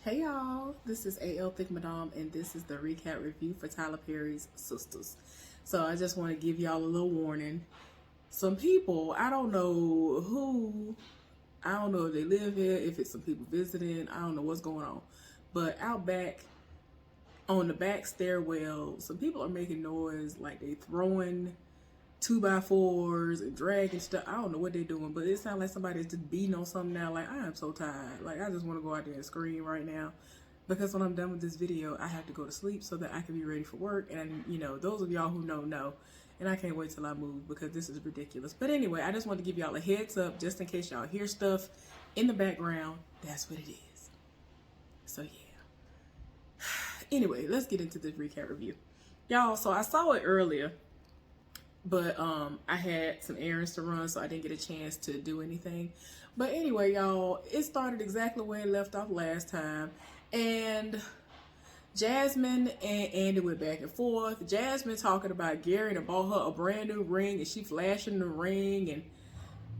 Hey y'all, this is AL Thick Madame, and this is the recap review for Tyler Perry's Sistas. So I just want to give y'all a little warning. Some people, I don't know who, I don't know if they live here, if it's some people visiting, I don't know what's going on. But out back, on the back stairwell, some people are making noise like they throwing 2x4s and dragging stuff. I don't know what they're doing, but it sounds like somebody's just beating on something now. Like, I am so tired. Like, I just want to go out there and scream right now, because when I'm done with this video, I have to go to sleep so that I can be ready for work. And you know, those of y'all who know, and I can't wait till I move because this is ridiculous. But anyway, I just want to give y'all a heads up just in case y'all hear stuff in the background. That's what it is. So yeah. Anyway, let's get into this recap review. Y'all, so I saw it earlier, but I had some errands to run, so I didn't get a chance to do anything. But anyway, y'all, it started exactly where it left off last time. And Jasmine and Andy went back and forth. Jasmine talking about Gary and bought her a brand new ring, and she flashing the ring. And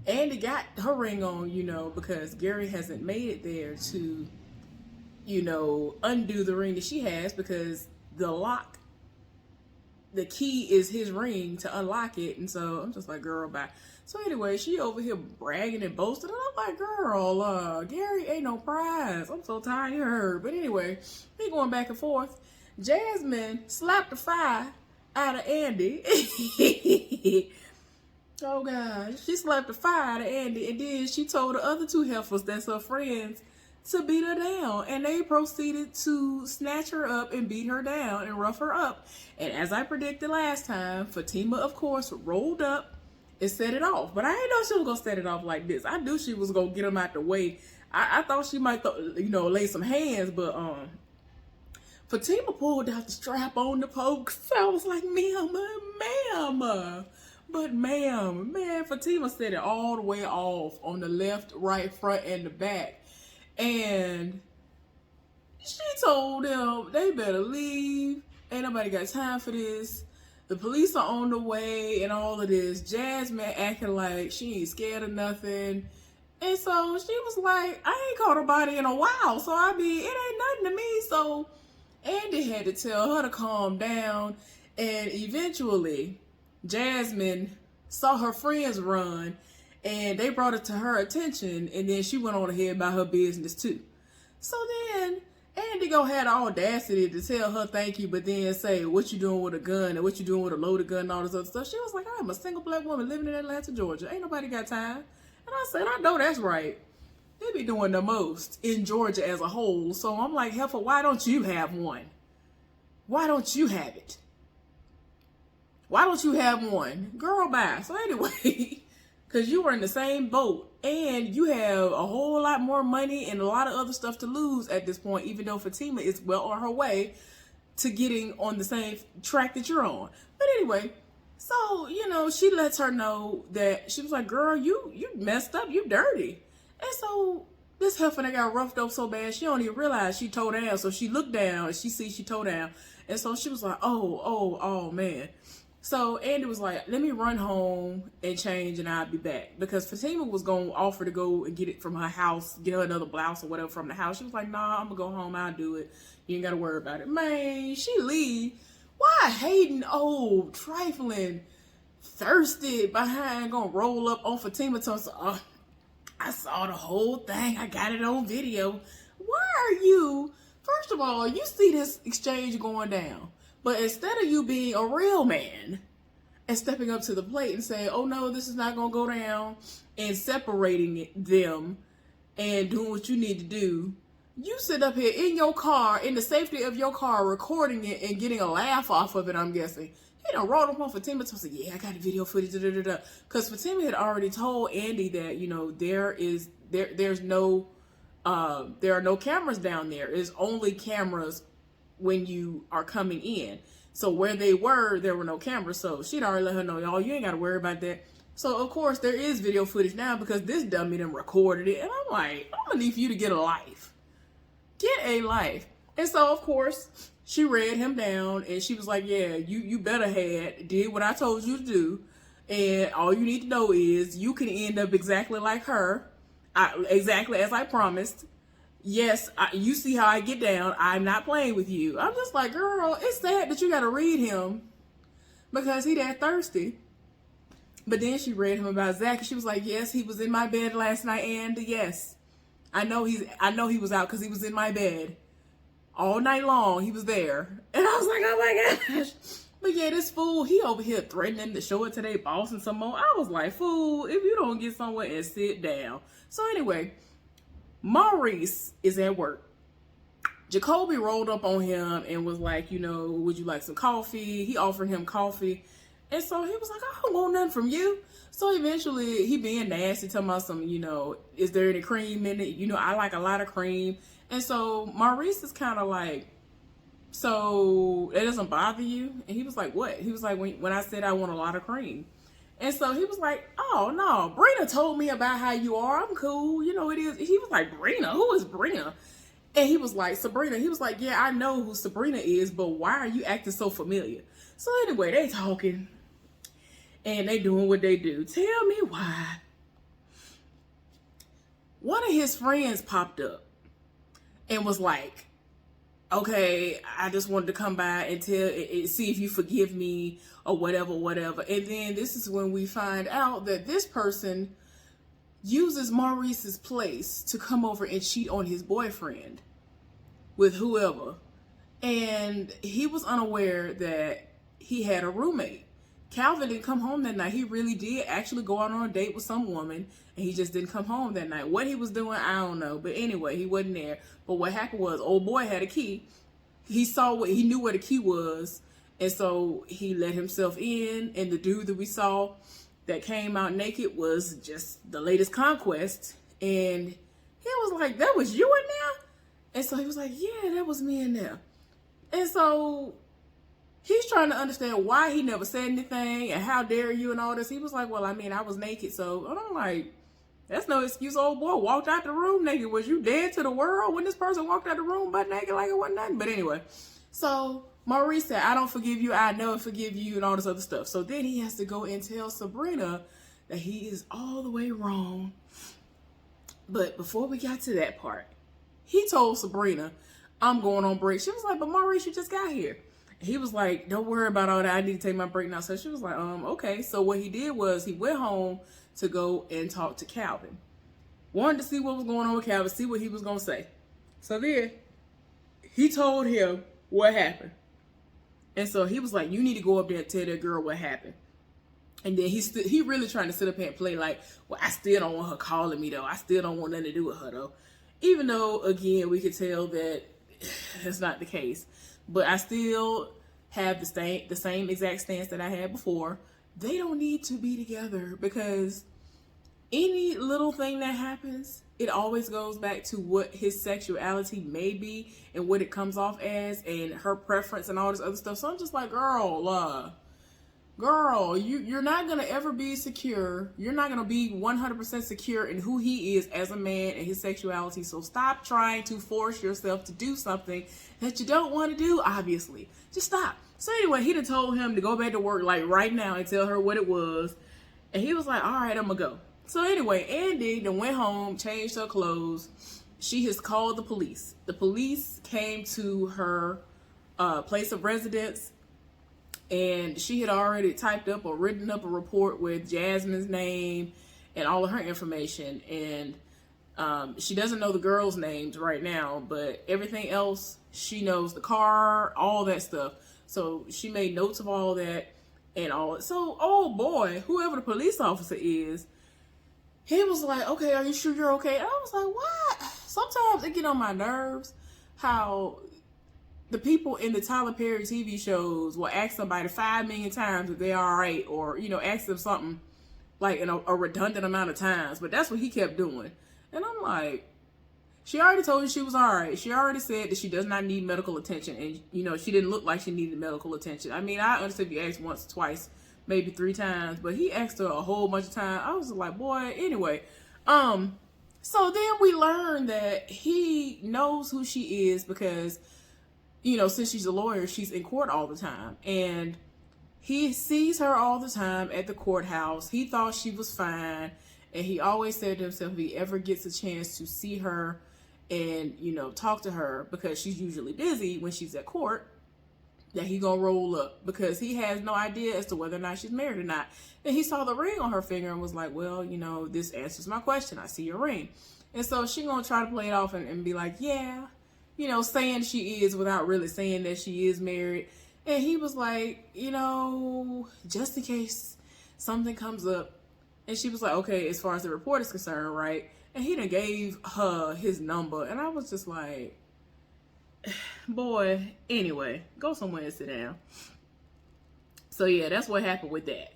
Andy got her ring on, you know, because Gary hasn't made it there to, you know, undo the ring that she has, because the lock, the key is his ring to unlock it. And so I'm just like, girl, bye. So anyway, she over here bragging and boasting, and I'm like, girl, Gary ain't no prize. I'm so tired. But anyway, they going back and forth. Jasmine slapped the fire out of Andy. Oh God, she slapped the fire out of Andy, and then she told the other two heifers that's her friends to beat her down, and they proceeded to snatch her up and beat her down and rough her up. And as I predicted last time, Fatima, of course, rolled up and set it off. But I didn't know she was gonna set it off like this. I knew she was gonna get them out the way. I thought she might, you know, lay some hands, but Fatima pulled out the strap on the pokes. So I was like, ma'am. But ma'am, man, Fatima set it all the way off on the left, right, front, and the back. And she told them they better leave. Ain't nobody got time for this. The police are on the way and all of this. Jasmine acting like she ain't scared of nothing. And so she was like, I ain't caught a body in a while. So I mean, it ain't nothing to me. So Andy had to tell her to calm down. And eventually, Jasmine saw her friends run, and they brought it to her attention, and then she went on ahead about her business too. So then Andy had the audacity to tell her thank you, but then say, what you doing with a gun, and what you doing with a loaded gun, and all this other stuff. She was like, I'm a single black woman living in Atlanta, Georgia. Ain't nobody got time. And I said, I know that's right. They be doing the most in Georgia as a whole. So I'm like, heifer, why don't you have one? Why don't you have it? Why don't you have one? Girl, bye. So anyway, because you were in the same boat, and you have a whole lot more money and a lot of other stuff to lose at this point, even though Fatima is well on her way to getting on the same track that you're on. But anyway, so, you know, she lets her know that she was like, girl, you messed up, you dirty. And so this heifer that got roughed up so bad, she don't even realize she tore down. So she looked down and she sees she tore down. And so she was like, oh, man. So Andy was like, let me run home and change, and I'll be back. Because Fatima was going to offer to go and get it from her house, get her another blouse or whatever from the house. She was like, nah, I'm going to go home. I'll do it. You ain't got to worry about it. Man, she leave. Why hating old, trifling, thirsty behind going to roll up on Fatima to say, oh, I saw the whole thing. I got it on video. Why are you, first of all, you see this exchange going down. But instead of you being a real man and stepping up to the plate and saying, oh no, this is not going to go down, and separating them and doing what you need to do, you sit up here in your car, in the safety of your car, recording it and getting a laugh off of it, I'm guessing. He done rolled up on Fatima to say, yeah, I got the video footage, because Fatima had already told Andy that, you know, there are no cameras down there. It's only cameras when you are coming in. So where they were, there were no cameras. So she'd already let her know, y'all, you ain't got to worry about that. So of course there is video footage now, because this dummy done recorded it. And I'm like, I'm gonna need for you to get a life. Get a life. And so of course she read him down, and she was like, yeah, you better did what I told you to do. And all you need to know is you can end up exactly like her, exactly as I promised. yes, you see how I get down. I'm not playing with you. I'm just like, girl, it's sad that you got to read him because he that thirsty. But then she read him about Zach, and she was like, yes, he was in my bed last night, and yes, I know he was out because he was in my bed all night long. He was there, and I was like, oh my gosh. But yeah, this fool, he over here threatening to show it to their boss and some more. I was like, fool, if you don't get somewhere and sit down. So anyway, Maurice is at work. Jacoby rolled up on him and was like, would you like some coffee? He offered him coffee. And so he was like, I don't want nothing from you. So eventually he being nasty, talking about some, is there any cream in it? I like a lot of cream. And so Maurice is kind of like, so that doesn't bother you? And he was like, what? He was like, when I said I want a lot of cream. And so he was like, oh no, Brina told me about how you are. I'm cool. It is. He was like, Brina? Who is Brina? And he was like, Sabrina. He was like, yeah, I know who Sabrina is, but why are you acting so familiar? So anyway, they talking. And they doing what they do. Tell me why. One of his friends popped up and was like, okay, I just wanted to come by and see if you forgive me or whatever. And then this is when we find out that this person uses Maurice's place to come over and cheat on his boyfriend with whoever. And he was unaware that he had a roommate. Calvin didn't come home that night. He really did actually go out on a date with some woman, and he just didn't come home that night. What he was doing, I don't know. But anyway, he wasn't there. But what happened was, old boy had a key. He knew where the key was, and so he let himself in. And the dude that we saw that came out naked was just the latest conquest. And he was like, that was you in there? And so he was like, yeah, that was me in there. And so he's trying to understand why he never said anything and how dare you and all this. He was like, well, I mean, I was naked. So I'm like, that's no excuse. Old boy walked out the room naked. Was you dead to the world when this person walked out the room butt naked like it wasn't nothing? But anyway, so Maurice said, I don't forgive you. I never forgive you and all this other stuff. So then he has to go and tell Sabrina that he is all the way wrong. But before we got to that part, he told Sabrina, I'm going on break. She was like, but Maurice, you just got here. He was like, don't worry about all that. I need to take my break now. So she was like, okay. So what he did was he went home to go and talk to Calvin. Wanted to see what was going on with Calvin, see what he was going to say. So then he told him what happened. And so he was like, you need to go up there and tell that girl what happened. And then he really trying to sit up here and play like, well, I still don't want her calling me though. I still don't want nothing to do with her though. Even though, again, we could tell that that's not the case. But I still have the same exact stance that I had before. They don't need to be together because any little thing that happens, it always goes back to what his sexuality may be and what it comes off as and her preference and all this other stuff. So I'm just like, girl, you're not going to ever be secure. You're not going to be 100% secure in who he is as a man and his sexuality. So stop trying to force yourself to do something that you don't want to do, obviously. Just stop. So anyway, he done told him to go back to work like right now and tell her what it was. And he was like, all right, I'm going to go. So anyway, Andy then went home, changed her clothes. She has called the police. The police came to her place of residence. And she had already typed up or written up a report with Jasmine's name and all of her information. And she doesn't know the girls' names right now, but everything else, she knows the car, all that stuff. So she made notes of all that and all. So, oh boy, whoever the police officer is, he was like, okay, are you sure you're okay? And I was like, what? Sometimes it get on my nerves how the people in the Tyler Perry TV shows will ask somebody 5 million times if they're all right, or, ask them something like in a redundant amount of times. But that's what he kept doing. And I'm like, she already told you she was all right. She already said that she does not need medical attention. And, she didn't look like she needed medical attention. I mean, I understand if you asked once, twice, maybe 3 times, but he asked her a whole bunch of times. I was like, boy, anyway. So then we learned that he knows who she is because, since she's a lawyer, she's in court all the time. And he sees her all the time at the courthouse. He thought she was fine. And he always said to himself, if he ever gets a chance to see her and, you know, talk to her because she's usually busy when she's at court, that he gonna roll up because he has no idea as to whether or not she's married or not. And he saw the ring on her finger and was like, well, you know, this answers my question. I see your ring. And so she gonna try to play it off and be like, yeah, you know, saying she is without really saying that she is married. And he was like, you know, just in case something comes up. And she was like, okay, as far as the report is concerned, right? And he done gave her his number. And I was just like, boy, anyway, go somewhere and sit down. So yeah, that's what happened with that.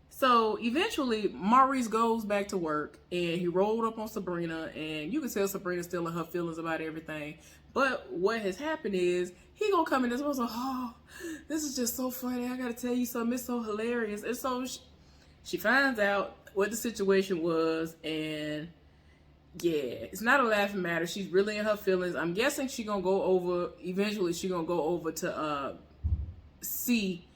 So eventually Maurice goes back to work and he rolled up on Sabrina, and you can tell Sabrina's still in her feelings about everything. But what has happened is he gonna come in this one, so, oh, this is just so funny. I gotta tell you something. It's so hilarious. And so she finds out what the situation was, and yeah, it's not a laughing matter. She's really in her feelings. I'm guessing she gonna go over, eventually she gonna go over to see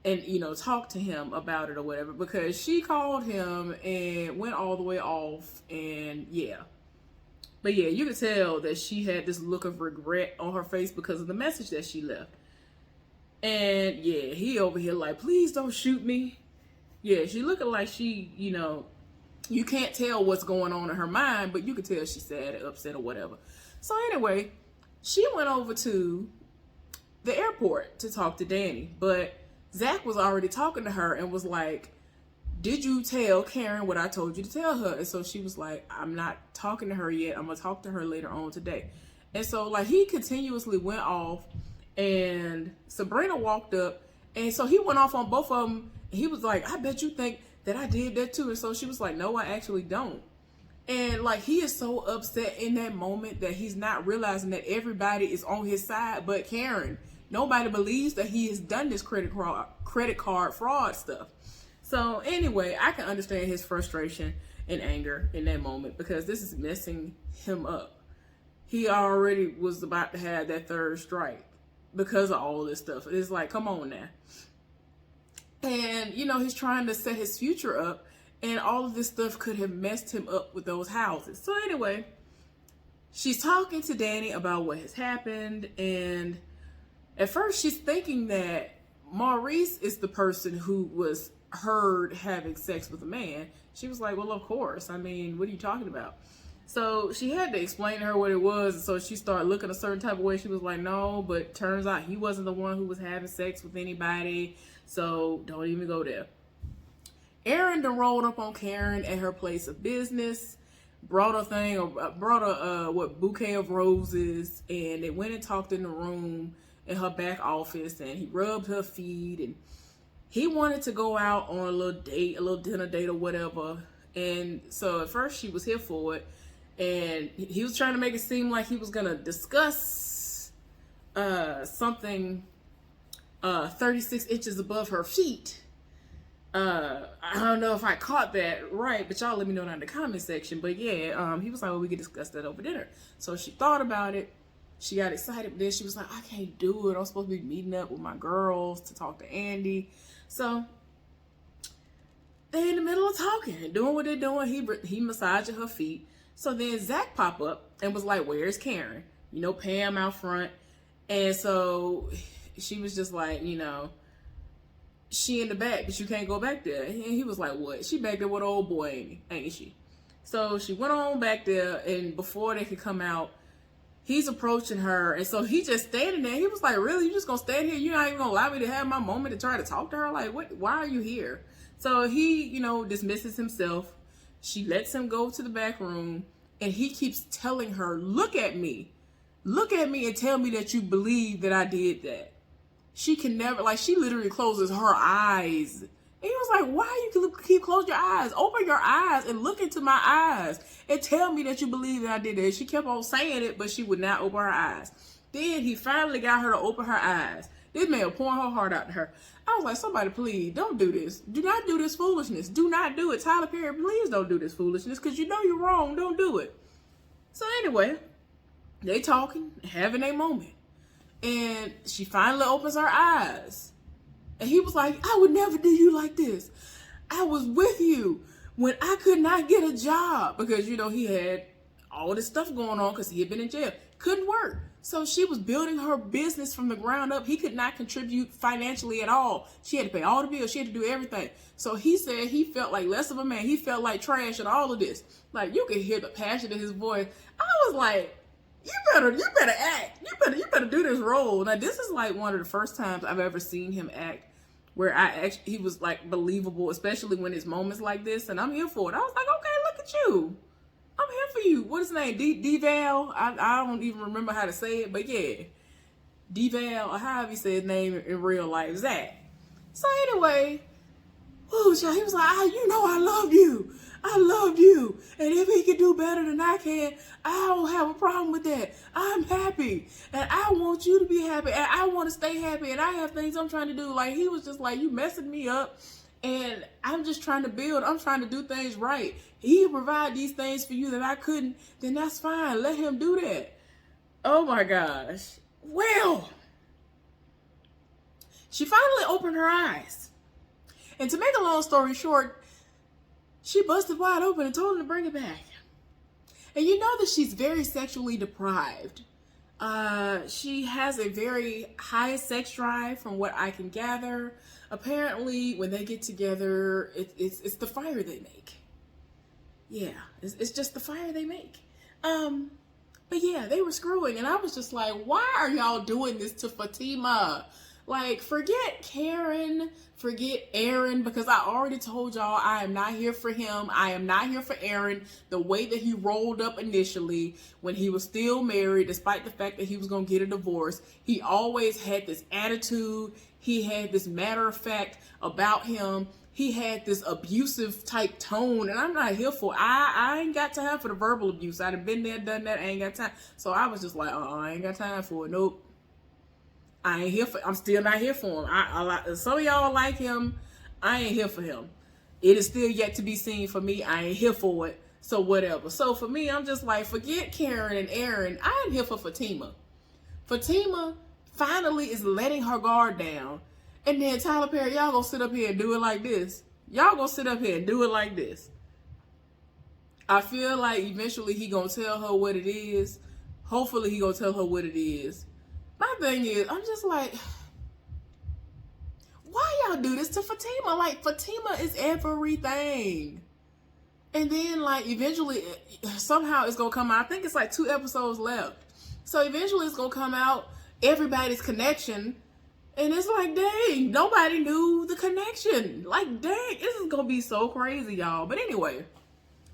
and, you know, talk to him about it or whatever, because she called him and went all the way off, and yeah. But yeah, you could tell that she had this look of regret on her face because of the message that she left. And yeah, he over here like, please don't shoot me. Yeah, she looking like she, you know, you can't tell what's going on in her mind, but you could tell she's sad or upset or whatever. So anyway, she went over to the airport to talk to Danny, but Zach was already talking to her and was like, did you tell Karen what I told you to tell her? And so she was like, I'm not talking to her yet. I'm going to talk to her later on today. And so like he continuously went off, and Sabrina walked up, and so he went off on both of them. He was like, I bet you think that I did that too. And so she was like, no, I actually don't. And like, he is so upset in that moment that he's not realizing that everybody is on his side but Karen. Nobody believes that he has done this credit card fraud stuff. So anyway, I can understand his frustration and anger in that moment, because this is messing him up. He already was about to have that third strike because of all this stuff. It's like, come on now. And, you know, he's trying to set his future up, and all of this stuff could have messed him up with those houses. So anyway, she's talking to Danny about what has happened, and at first she's thinking that Maurice is the person who was heard having sex with a man. She was like, well, of course. I mean, what are you talking about? So she had to explain to her what it was. And so she started looking a certain type of way. She was like, no, but turns out he wasn't the one who was having sex with anybody. So don't even go there. Aaron done rolled up on Karen at her place of business, brought a bouquet of roses, and they went and talked in the room in her back office, and he rubbed her feet, and he wanted to go out on a little date, a little dinner date or whatever. And so at first she was here for it, and he was trying to make it seem like he was gonna discuss something 36 inches above her feet. I don't know if I caught that right, but y'all let me know down in the comment section. But yeah, he was like, well, we could discuss that over dinner. So she thought about it. She got excited, but then she was like, I can't do it. I'm supposed to be meeting up with my girls to talk to Andy. So they're in the middle of talking and doing what they're doing. He massaging her feet. So then Zach pop up and was like, where's Karen? You know, Pam out front. And so she was just like, you know, she in the back, but you can't go back there. And he was like, what? She back there with old boy, ain't she? So she went on back there, and before they could come out, he's approaching her. And so he just standing there. He was like, really? You just gonna stand here? You're not even gonna allow me to have my moment to try to talk to her? Like, what? Why are you here? So he, you know, dismisses himself. She lets him go to the back room, and he keeps telling her, look at me and tell me that you believe that I did that. She can never, like, she literally closes her eyes. And he was like, why you keep closing your eyes? Open your eyes and look into my eyes and tell me that you believe that I did that. She kept on saying it, but she would not open her eyes. Then he finally got her to open her eyes. This man pouring her heart out to her. I was like, somebody please, don't do this. Do not do this foolishness. Do not do it. Tyler Perry, please don't do this foolishness, because you know you're wrong. Don't do it. So anyway, they talking, having a moment. And she finally opens her eyes. And he was like, I would never do you like this. I was with you when I could not get a job. Because, you know, he had all this stuff going on because he had been in jail. Couldn't work. So she was building her business from the ground up. He could not contribute financially at all. She had to pay all the bills. She had to do everything. So he said he felt like less of a man. He felt like trash and all of this. Like, you could hear the passion in his voice. I was like, you better act. You better do this role. Now, this is like one of the first times I've ever seen him act where he was like believable, especially when it's moments like this. And I'm here for it. I was like, okay, look at you. I'm here for you. What is his name? D-Val? I don't even remember how to say it, but yeah. D-Val, or however you say his name in real life, Zach. So anyway, whoo, so he was like, you know I love you. I love you. And if he can do better than I can, I don't have a problem with that. I'm happy. And I want you to be happy. And I want to stay happy. And I have things I'm trying to do. Like, he was just like, you messing me up. And I'm just trying to build. I'm trying to do things right. He provide these things for you that I couldn't. Then that's fine. Let him do that. Oh my gosh. Well, she finally opened her eyes. And to make a long story short, she busted wide open and told him to bring it back. And you know that she's very sexually deprived. She has a very high sex drive from what I can gather. Apparently, when they get together, it's the fire they make. Yeah, it's just the fire they make. But yeah, they were screwing. And I was just like, why are y'all doing this to Fatima? Like, forget Karen, forget Aaron, because I already told y'all I am not here for him. I am not here for Aaron. The way that he rolled up initially when he was still married, despite the fact that he was going to get a divorce, he always had this attitude. He had this matter of fact about him. He had this abusive type tone, and I'm not here for. I ain't got time for the verbal abuse. I'd have been there, done that. I ain't got time. So I was just like, I ain't got time for it. Nope. I ain't here for. I'm still not here for him. Some of y'all like him. I ain't here for him. It is still yet to be seen for me. I ain't here for it. So whatever. So for me, I'm just like, forget Karen and Aaron. I am here for Fatima. Fatima finally is letting her guard down. And then Tyler Perry, y'all gonna sit up here and do it like this. Y'all gonna sit up here and do it like this. I feel like eventually he gonna tell her what it is. Hopefully he gonna tell her what it is. My thing is, I'm just like, why y'all do this to Fatima? Like, Fatima is everything. And then, like, eventually, somehow it's gonna come out. I think it's like 2 episodes left. So eventually it's gonna come out, everybody's connection. And it's like, dang, nobody knew the connection. Like, dang, this is gonna be so crazy, y'all. But anyway,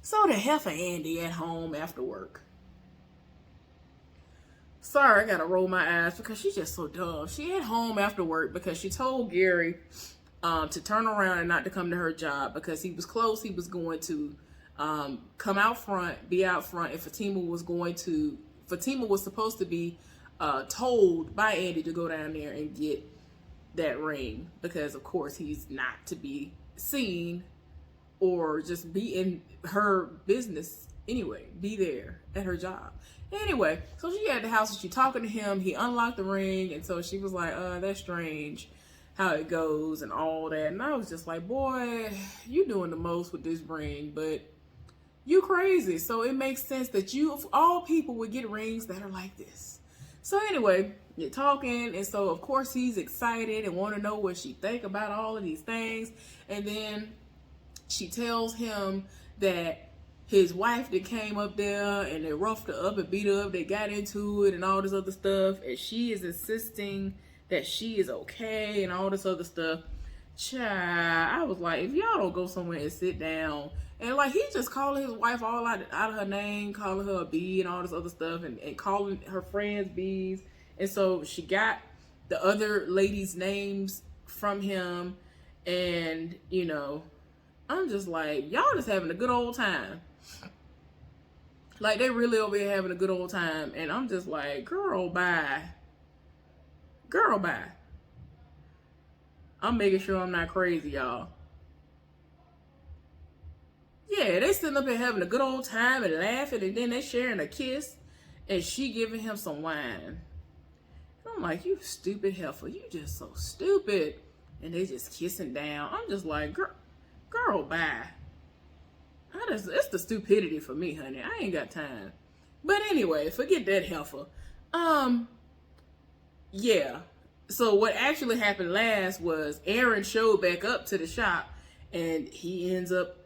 so the heifer Andy at home after work. Sorry, I gotta roll my eyes because she's just so dumb. She at home after work because she told Gary to turn around and not to come to her job because he was close. He was going to come out front, be out front, and Fatima was supposed to be told by Andy to go down there and get that ring because, of course, he's not to be seen or just be in her business anyway, be there at her job. Anyway, so she at the house and she talking to him. He unlocked the ring, and so she was like, that's strange how it goes and all that. And I was just like, boy, you doing the most with this ring, but you crazy. So it makes sense that you, of all people, would get rings that are like this. So anyway, you're talking, and so of course he's excited and want to know what she think about all of these things. And then she tells him that his wife that came up there and they roughed her up and beat her up, they got into it and all this other stuff, and she is insisting that she is okay and all this other stuff. Child, I was like, if y'all don't go somewhere and sit down, and like he just calling his wife all out of her name, calling her a bee and all this other stuff, and calling her friends bees. And so she got the other ladies' names from him, and you know, I'm just like, y'all just having a good old time. Like, they really over here having a good old time. And I'm just like, girl, bye. Girl, bye. I'm making sure I'm not crazy, y'all. Yeah, they sitting up here having a good old time and laughing. And then they sharing a kiss. And she giving him some wine. I'm like, you stupid heifer. You just so stupid. And they just kissing down. I'm just like, girl, bye. It's the stupidity for me, honey. I ain't got time. But anyway, forget that heifer. Yeah. So what actually happened last was Aaron showed back up to the shop, and he ends up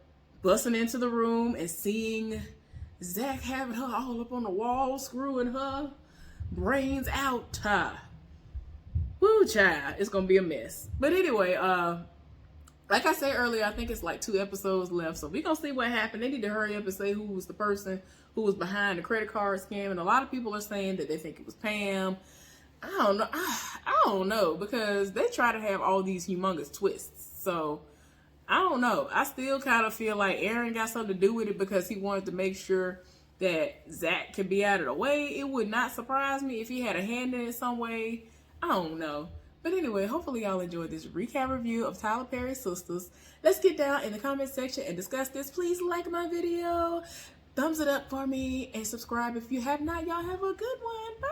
busting into the room and seeing Zach having her all up on the wall, screwing her brains out. Woo, child, it's gonna be a mess. But anyway, like I said earlier, I think it's like 2 episodes left, so we're gonna see what happened. They need to hurry up and say who was the person who was behind the credit card scam, and a lot of people are saying that they think it was Pam. I don't know. I don't know, because they try to have all these humongous twists. So I don't know. I still kind of feel like Aaron got something to do with it because he wanted to make sure that Zach can be out of the way. It would not surprise me if he had a hand in it some way. I don't know. But anyway, hopefully y'all enjoyed this recap review of Tyler Perry's Sistas. Let's get down in the comment section and discuss this. Please like my video, thumbs it up for me, and subscribe if you have not. Y'all have a good one. Bye.